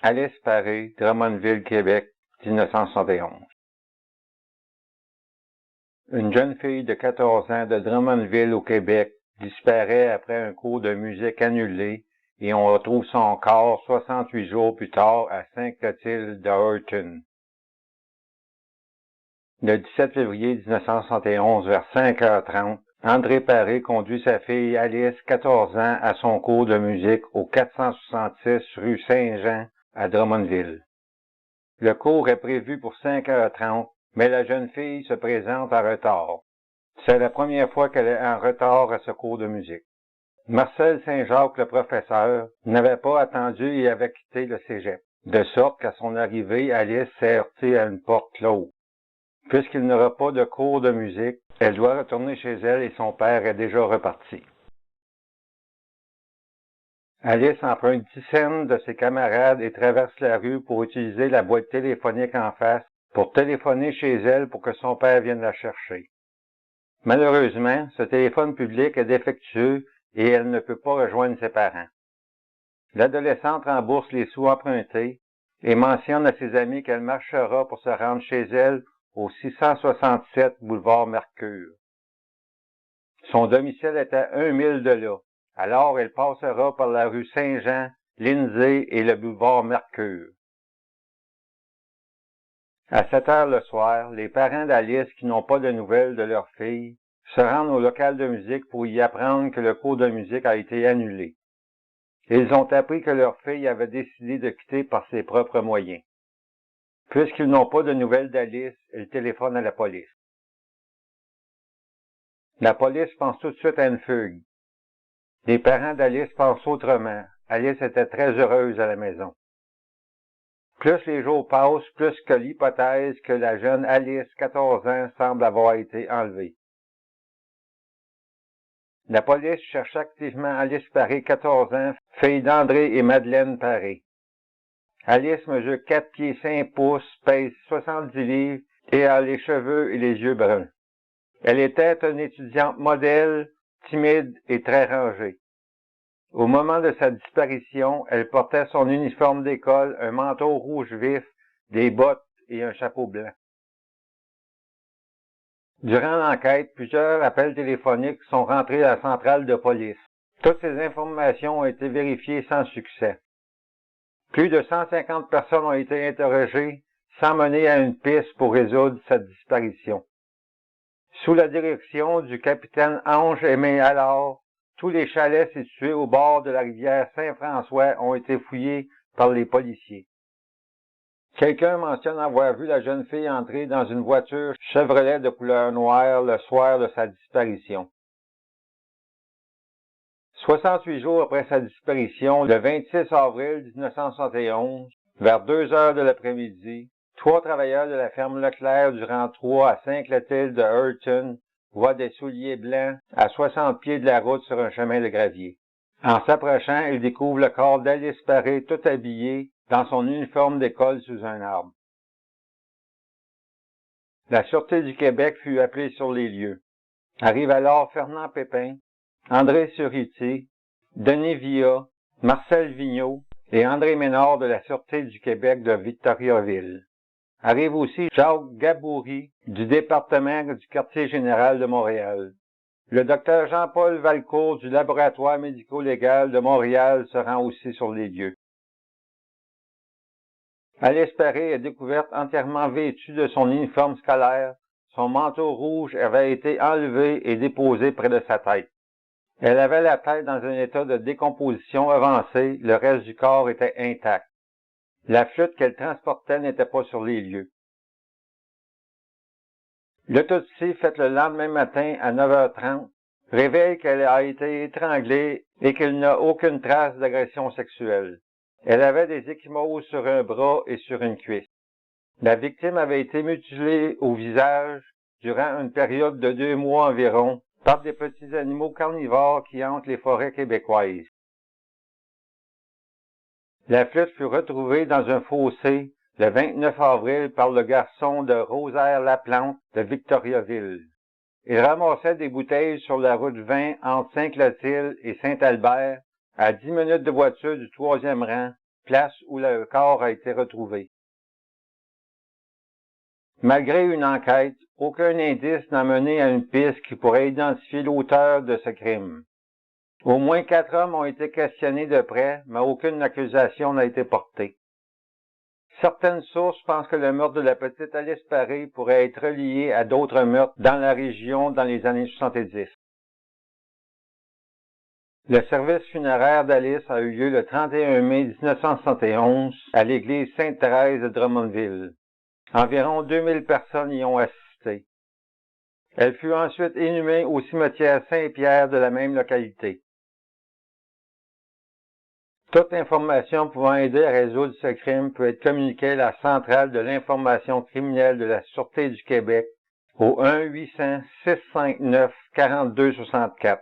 Alice Paré, Drummondville, Québec, 1971. Une jeune fille de 14 ans de Drummondville au Québec disparaît après un cours de musique annulé et on retrouve son corps 68 jours plus tard à Sainte-Clotilde de Horton. Le 17 février 1971, vers 5h30, André Paré conduit sa fille Alice, 14 ans, à son cours de musique au 466 rue Saint-Jean à Drummondville. Le cours est prévu pour 5h30, mais la jeune fille se présente en retard. C'est la première fois qu'elle est en retard à ce cours de musique. Marcel Saint-Jacques, le professeur, n'avait pas attendu et avait quitté le cégep, de sorte qu'à son arrivée, Alice s'est heurtée à une porte close. Puisqu'il n'aura pas de cours de musique, elle doit retourner chez elle et son père est déjà reparti. Alice emprunte 10 cents de ses camarades et traverse la rue pour utiliser la boîte téléphonique en face pour téléphoner chez elle pour que son père vienne la chercher. Malheureusement, ce téléphone public est défectueux et elle ne peut pas rejoindre ses parents. L'adolescente rembourse les sous empruntés et mentionne à ses amis qu'elle marchera pour se rendre chez elle au 667 boulevard Mercure. Son domicile est à 1 mille de là. Alors, elle passera par la rue Saint-Jean, Lindsay et le boulevard Mercure. À 7 heures le soir, les parents d'Alice qui n'ont pas de nouvelles de leur fille se rendent au local de musique pour y apprendre que le cours de musique a été annulé. Ils ont appris que leur fille avait décidé de quitter par ses propres moyens. Puisqu'ils n'ont pas de nouvelles d'Alice, ils téléphonent à la police. La police pense tout de suite à une fugue. Les parents d'Alice pensent autrement. Alice était très heureuse à la maison. Plus les jours passent, plus que l'hypothèse que la jeune Alice, 14 ans, semble avoir été enlevée. La police cherche activement Alice Paré, 14 ans, fille d'André et Madeleine Paré. Alice mesure 4 pieds 5 pouces, pèse 70 livres et a les cheveux et les yeux bruns. Elle était une étudiante modèle, timide et très rangée. Au moment de sa disparition, elle portait son uniforme d'école, un manteau rouge vif, des bottes et un chapeau blanc. Durant l'enquête, plusieurs appels téléphoniques sont rentrés à la centrale de police. Toutes ces informations ont été vérifiées sans succès. Plus de 150 personnes ont été interrogées sans mener à une piste pour résoudre cette disparition. Sous la direction du capitaine Ange-Aimé Allard, tous les chalets situés au bord de la rivière Saint-François ont été fouillés par les policiers. Quelqu'un mentionne avoir vu la jeune fille entrer dans une voiture Chevrolet de couleur noire le soir de sa disparition. 68 jours après sa disparition, le 26 avril 1971, vers 2 heures de l'après-midi, 3 travailleurs de la ferme Leclerc du rang 3 à Sainte-Clotilde de Horton voient des souliers blancs à 60 pieds de la route sur un chemin de gravier. En s'approchant, ils découvrent le corps d'Alice Paré tout habillée dans son uniforme d'école sous un arbre. La Sûreté du Québec fut appelée sur les lieux. Arrivent alors Fernand Pépin, André Suriti, Denis Villa, Marcel Vigneault et André Ménard de la Sûreté du Québec de Victoriaville. Arrive aussi Jacques Gaboury du département du quartier général de Montréal. Le docteur Jean-Paul Valcourt du laboratoire médico-légal de Montréal se rend aussi sur les lieux. Alice Paré est découverte entièrement vêtue de son uniforme scolaire. Son manteau rouge avait été enlevé et déposé près de sa tête. Elle avait la tête dans un état de décomposition avancée, le reste du corps était intact. La flûte qu'elle transportait n'était pas sur les lieux. L'autopsie faite le lendemain matin à 9h30 révèle qu'elle a été étranglée et qu'elle n'a aucune trace d'agression sexuelle. Elle avait des ecchymoses sur un bras et sur une cuisse. La victime avait été mutilée au visage durant une période de 2 mois environ par des petits animaux carnivores qui hantent les forêts québécoises. La flûte fut retrouvée dans un fossé le 29 avril par le garçon de Rosaire Laplante de Victoriaville. Il ramassait des bouteilles sur la route 20 entre Sainte-Clotilde et Saint-Albert, à 10 minutes de voiture du 3e rang, place où le corps a été retrouvé. Malgré une enquête, aucun indice n'a mené à une piste qui pourrait identifier l'auteur de ce crime. Au moins 4 hommes ont été questionnés de près, mais aucune accusation n'a été portée. Certaines sources pensent que le meurtre de la petite Alice Paré pourrait être relié à d'autres meurtres dans la région dans les années 70. Le service funéraire d'Alice a eu lieu le 31 mai 1971 à l'église Sainte-Thérèse de Drummondville. Environ 2000 personnes y ont assisté. Elle fut ensuite inhumée au cimetière Saint-Pierre de la même localité. Toute information pouvant aider à résoudre ce crime peut être communiquée à la centrale de l'information criminelle de la Sûreté du Québec au 1-800-659-4264.